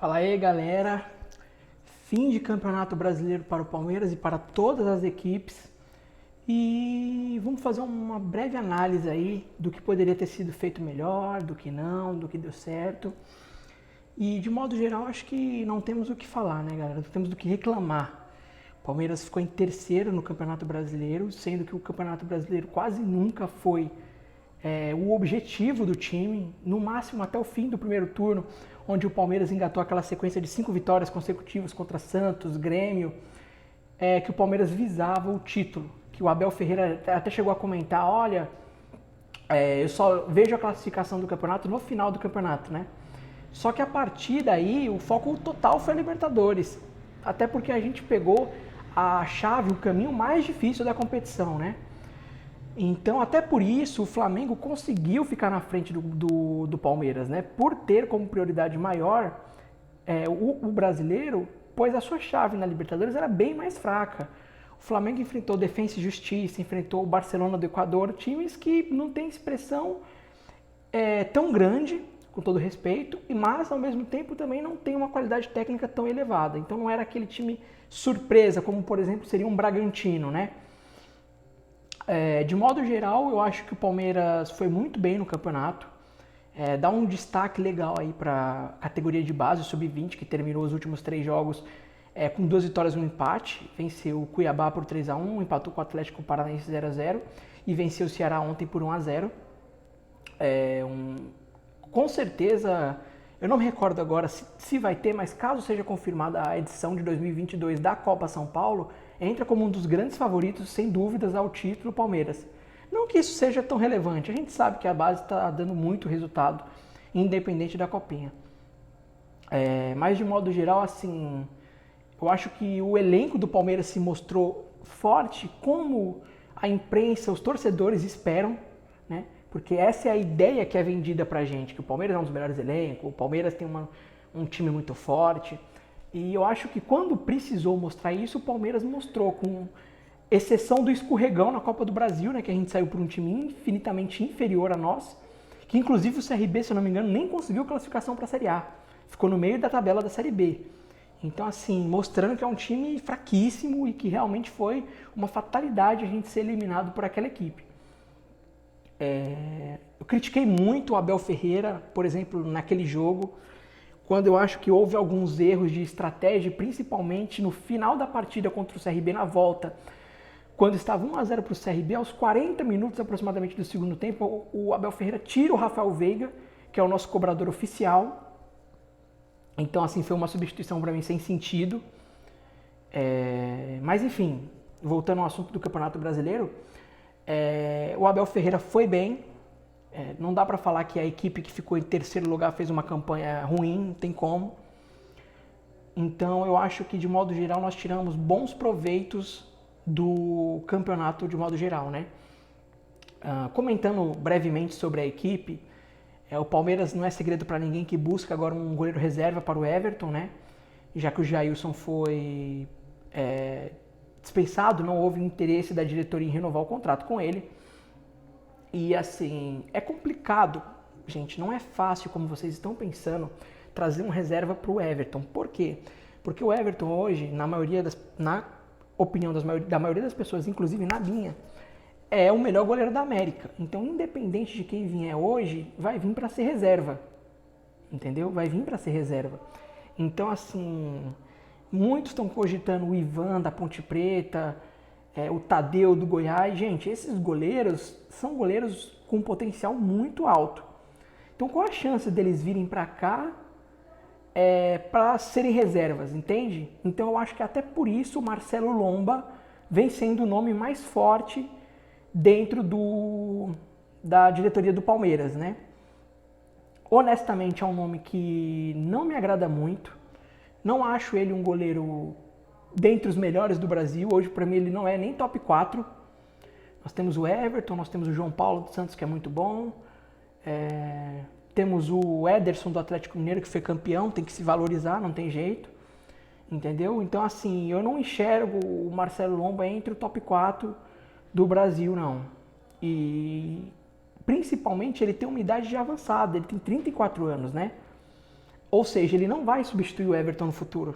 Fala aí, galera. Fim de campeonato brasileiro para o Palmeiras e para todas as equipes. E vamos fazer uma breve análise aí do que poderia ter sido feito melhor, do que não, do que deu certo. E de modo geral, acho que não temos o que falar, né, galera? Não temos do que reclamar. O Palmeiras ficou em terceiro no Campeonato Brasileiro, sendo que o Campeonato Brasileiro quase nunca foi o objetivo do time, no máximo até o fim do primeiro turno, onde o Palmeiras engatou aquela sequência de 5 vitórias consecutivas contra Santos, Grêmio, que o Palmeiras visava o título, que o Abel Ferreira até chegou a comentar, olha, eu só vejo a classificação do campeonato no final do campeonato, né? Só que a partir daí, o foco total foi a Libertadores, até porque a gente pegou a chave, o caminho mais difícil da competição, né? Então, até por isso, o Flamengo conseguiu ficar na frente do Palmeiras, né? Por ter como prioridade maior o brasileiro, pois a sua chave na Libertadores era bem mais fraca. O Flamengo enfrentou Defensa e Justiça, enfrentou o Barcelona do Equador, times que não têm expressão tão grande, com todo respeito, mas ao mesmo tempo também não tem uma qualidade técnica tão elevada. Então não era aquele time surpresa, como por exemplo seria um Bragantino, né? De modo geral, eu acho que o Palmeiras foi muito bem no campeonato. Dá um destaque legal aí para a categoria de base, o Sub-20, que terminou os últimos 3 jogos com 2 vitórias e um empate. Venceu o Cuiabá por 3-1, empatou com o Atlético Paranaense 0-0 e venceu o Ceará ontem por 1-0. Com certeza, eu não me recordo agora se vai ter, mas caso seja confirmada a edição de 2022 da Copa São Paulo, entra como um dos grandes favoritos, sem dúvidas, ao título Palmeiras. Não que isso seja tão relevante, a gente sabe que a base está dando muito resultado, independente da copinha. Mas de modo geral, assim, eu acho que o elenco do Palmeiras se mostrou forte, como a imprensa, os torcedores esperam, né? Porque essa é a ideia que é vendida pra gente, que o Palmeiras é um dos melhores elencos, o Palmeiras tem um time muito forte. E eu acho que quando precisou mostrar isso, o Palmeiras mostrou, com exceção do escorregão na Copa do Brasil, né, que a gente saiu por um time infinitamente inferior a nós, que inclusive o CRB, se eu não me engano, nem conseguiu classificação para a Série A. Ficou no meio da tabela da Série B. Então, assim, mostrando que é um time fraquíssimo e que realmente foi uma fatalidade a gente ser eliminado por aquela equipe. Eu critiquei muito o Abel Ferreira, por exemplo, naquele jogo, quando eu acho que houve alguns erros de estratégia, principalmente no final da partida contra o CRB na volta, quando estava 1-0 para o CRB, aos 40 minutos aproximadamente do segundo tempo, o Abel Ferreira tira o Rafael Veiga, que é o nosso cobrador oficial. Então, assim, foi uma substituição para mim sem sentido. Mas, enfim, voltando ao assunto do Campeonato Brasileiro, o Abel Ferreira foi bem. Não dá para falar que a equipe que ficou em terceiro lugar fez uma campanha ruim, não tem como. Então eu acho que de modo geral nós tiramos bons proveitos do campeonato de modo geral, né? Comentando brevemente sobre a equipe, o Palmeiras não é segredo para ninguém que busca agora um goleiro reserva para o Everton, né? Já que o Jailson foi dispensado, não houve interesse da diretoria em renovar o contrato com ele. E assim, é complicado, gente, não é fácil como vocês estão pensando trazer um reserva para o Everton. Por quê? Porque o Everton hoje, na opinião da maioria das pessoas, inclusive na minha, é o melhor goleiro da América. Então, independente de quem vier hoje, vai vir para ser reserva. Entendeu? Vai vir para ser reserva. Então, assim, muitos estão cogitando o Ivan da Ponte Preta, o Tadeu do Goiás. Gente, esses goleiros são goleiros com potencial muito alto. Então, qual a chance deles virem para cá para serem reservas, entende? Então, eu acho que até por isso o Marcelo Lomba vem sendo o nome mais forte dentro da diretoria do Palmeiras, né? Honestamente, é um nome que não me agrada muito. Não acho ele um goleiro dentre os melhores do Brasil. Hoje, para mim, ele não é nem top 4. Nós temos o Everton, nós temos o João Paulo dos Santos, que é muito bom. Temos o Ederson do Atlético Mineiro, que foi campeão, tem que se valorizar, não tem jeito. Entendeu? Então, assim, eu não enxergo o Marcelo Lomba entre o top 4 do Brasil, não. E, principalmente, ele tem uma idade já avançada, ele tem 34 anos, né? Ou seja, ele não vai substituir o Everton no futuro,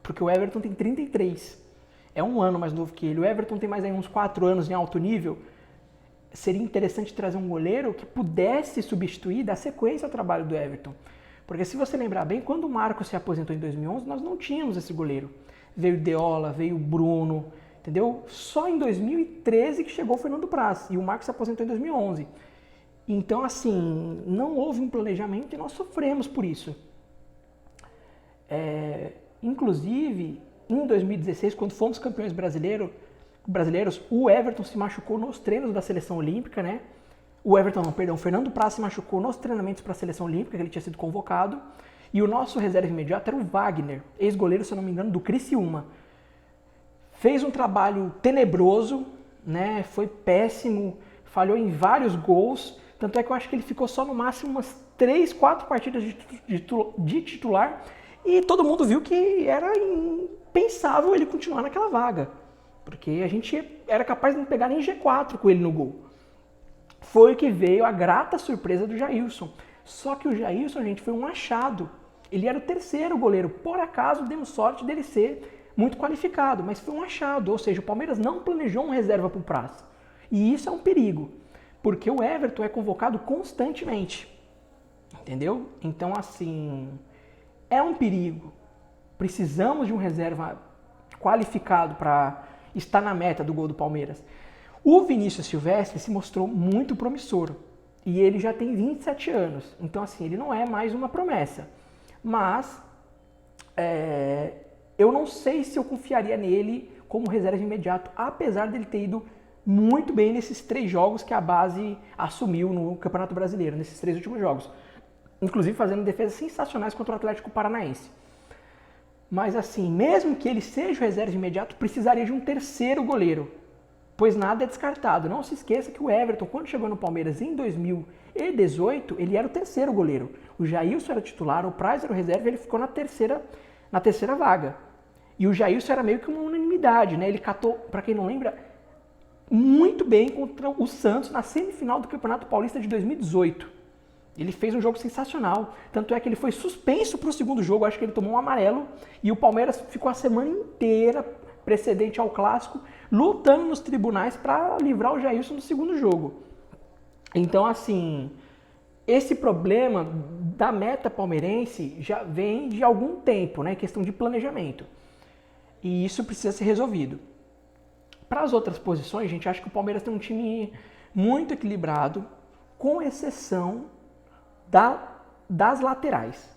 porque o Everton tem 33. É um ano mais novo que ele. O Everton tem mais aí uns 4 anos em alto nível. Seria interessante trazer um goleiro que pudesse substituir, dar sequência ao trabalho do Everton. Porque se você lembrar bem, quando o Marcos se aposentou em 2011, nós não tínhamos esse goleiro. Veio o Deola, veio o Bruno, entendeu? Só em 2013 que chegou o Fernando Praz, e o Marcos se aposentou em 2011. Então, assim, não houve um planejamento e nós sofremos por isso. Inclusive, em 2016, quando fomos campeões brasileiros, o Everton se machucou nos treinos da seleção olímpica, né? O Fernando Praz se machucou nos treinamentos para a seleção olímpica, que ele tinha sido convocado, e o nosso reserva imediato era o Wagner, ex-goleiro, se eu não me engano, do Criciúma. Fez um trabalho tenebroso, né? Foi péssimo, falhou em vários gols, tanto é que eu acho que ele ficou só no máximo umas 3, 4 partidas de titular, e todo mundo viu que era impensável ele continuar naquela vaga, porque a gente era capaz de não pegar nem G4 com ele no gol. Foi que veio a grata surpresa do Jailson. Só que o Jailson, gente, foi um achado. Ele era o terceiro goleiro. Por acaso, demos sorte dele ser muito qualificado, mas foi um achado. Ou seja, o Palmeiras não planejou um reserva para o Praz. E isso é um perigo, porque o Everton é convocado constantemente. Entendeu? Então, assim, é um perigo. Precisamos de um reserva qualificado para estar na meta do gol do Palmeiras. O Vinícius Silvestre se mostrou muito promissor e ele já tem 27 anos, então assim, ele não é mais uma promessa, mas eu não sei se eu confiaria nele como reserva imediato, apesar dele ter ido muito bem nesses 3 jogos que a base assumiu no Campeonato Brasileiro, nesses 3 últimos jogos, inclusive fazendo defesas sensacionais contra o Atlético Paranaense. Mas assim, mesmo que ele seja o reserva imediato, precisaria de um terceiro goleiro, pois nada é descartado. Não se esqueça que o Everton, quando chegou no Palmeiras em 2018, ele era o terceiro goleiro. O Jailson era titular, o Praz era o reserva e ele ficou na terceira vaga. E o Jailson era meio que uma unanimidade, né? Ele catou, para quem não lembra, muito bem contra o Santos na semifinal do Campeonato Paulista de 2018. Ele fez um jogo sensacional, tanto é que ele foi suspenso para o segundo jogo, acho que ele tomou um amarelo, e o Palmeiras ficou a semana inteira, precedente ao Clássico, lutando nos tribunais para livrar o Jailson do segundo jogo. Então, assim, esse problema da meta palmeirense já vem de algum tempo, né? Questão de planejamento. E isso precisa ser resolvido. Para as outras posições, gente, acho que o Palmeiras tem um time muito equilibrado, com exceção das laterais.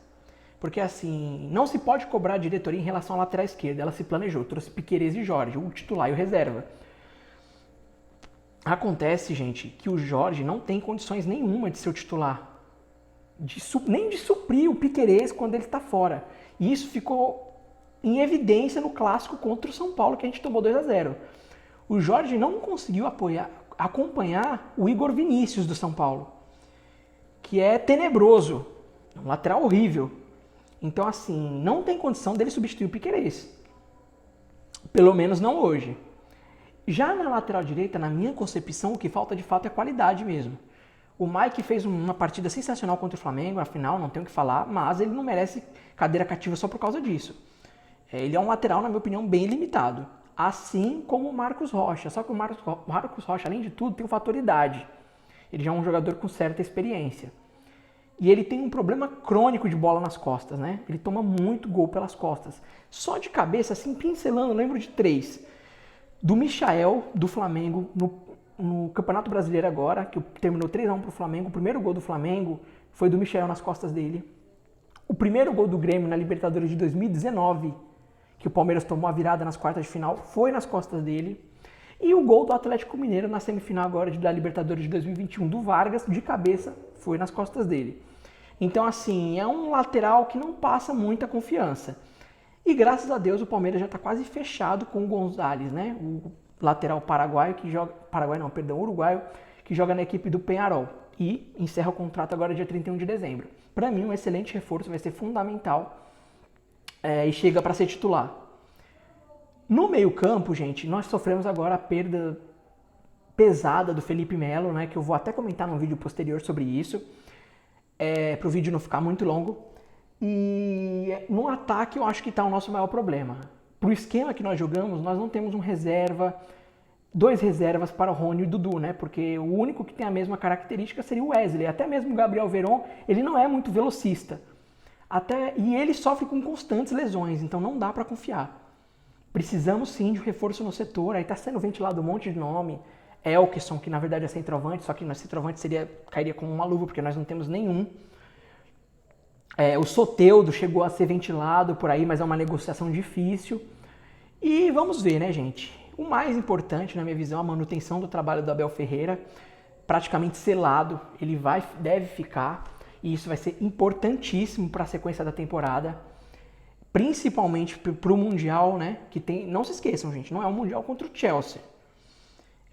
Porque assim, não se pode cobrar a diretoria em relação à lateral esquerda. Ela se planejou, trouxe Piquerez e Jorge, o titular e o reserva. Acontece, gente, que o Jorge não tem condições nenhuma de ser o titular. Nem de suprir o Piquerez quando ele está fora. E isso ficou em evidência no clássico contra o São Paulo, que a gente tomou 2-0. O Jorge não conseguiu acompanhar o Igor Vinícius do São Paulo, que é tenebroso, um lateral horrível. Então, assim, não tem condição dele substituir o Piquerez. Pelo menos não hoje. Já na lateral direita, na minha concepção, o que falta de fato é qualidade mesmo. O Mike fez uma partida sensacional contra o Flamengo, afinal, não tenho o que falar, mas ele não merece cadeira cativa só por causa disso. Ele é um lateral, na minha opinião, bem limitado. Assim como o Marcos Rocha. Só que o Marcos Rocha, além de tudo, tem o fator idade. Ele já é um jogador com certa experiência. E ele tem um problema crônico de bola nas costas, né? Ele toma muito gol pelas costas. Só de cabeça, assim, pincelando, eu lembro de 3. Do Michael, do Flamengo, no Campeonato Brasileiro agora, que terminou 3-1 pro Flamengo. O primeiro gol do Flamengo foi do Michael nas costas dele. O primeiro gol do Grêmio na Libertadores de 2019, que o Palmeiras tomou a virada nas quartas de final, foi nas costas dele. E o gol do Atlético Mineiro na semifinal agora da Libertadores de 2021 do Vargas, de cabeça, foi nas costas dele. Então, assim, é um lateral que não passa muita confiança. E graças a Deus o Palmeiras já está quase fechado com o Gonzalez, né? O lateral paraguaio que joga... uruguaio, que joga na equipe do Peñarol. E encerra o contrato agora dia 31 de dezembro. Para mim, um excelente reforço, vai ser fundamental e chega para ser titular. No meio-campo, gente, nós sofremos agora a perda pesada do Felipe Melo, né? Que eu vou até comentar num vídeo posterior sobre isso, para o vídeo não ficar muito longo. E no ataque eu acho que está o nosso maior problema. Pro esquema que nós jogamos, nós não temos um reserva, dois reservas para o Rony e o Dudu, né? Porque o único que tem a mesma característica seria o Wesley. Até mesmo o Gabriel Veron, ele não é muito velocista. E ele sofre com constantes lesões, então não dá para confiar. Precisamos sim de um reforço no setor, aí está sendo ventilado um monte de nome. Elkeson, que na verdade é centroavante, só que no centroavante cairia como uma luva, porque nós não temos nenhum. O Soteldo chegou a ser ventilado por aí, mas é uma negociação difícil. E vamos ver, né, gente? O mais importante, na minha visão, é a manutenção do trabalho do Abel Ferreira, praticamente selado. Ele deve ficar, e isso vai ser importantíssimo para a sequência da temporada, principalmente para o Mundial, né? Que tem, não se esqueçam, gente, não é um Mundial contra o Chelsea,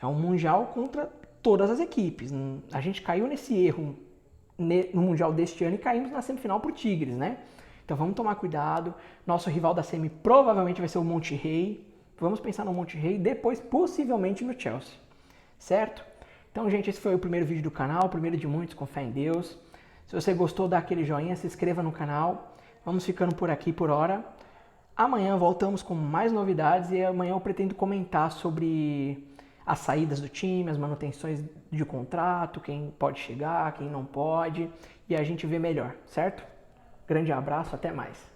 é um Mundial contra todas as equipes. A gente caiu nesse erro no Mundial deste ano e caímos na semifinal pro Tigres, né? Então vamos tomar cuidado. Nosso rival da semi provavelmente vai ser o Monterrey. Vamos pensar no Monterrey, depois possivelmente no Chelsea, certo? Então, gente, esse foi o primeiro vídeo do canal, o primeiro de muitos, com fé em Deus. Se você gostou, dá aquele joinha, se inscreva no canal. Vamos ficando por aqui por hora. Amanhã voltamos com mais novidades e amanhã eu pretendo comentar sobre as saídas do time, as manutenções de contrato, quem pode chegar, quem não pode, e a gente vê melhor, certo? Grande abraço, até mais.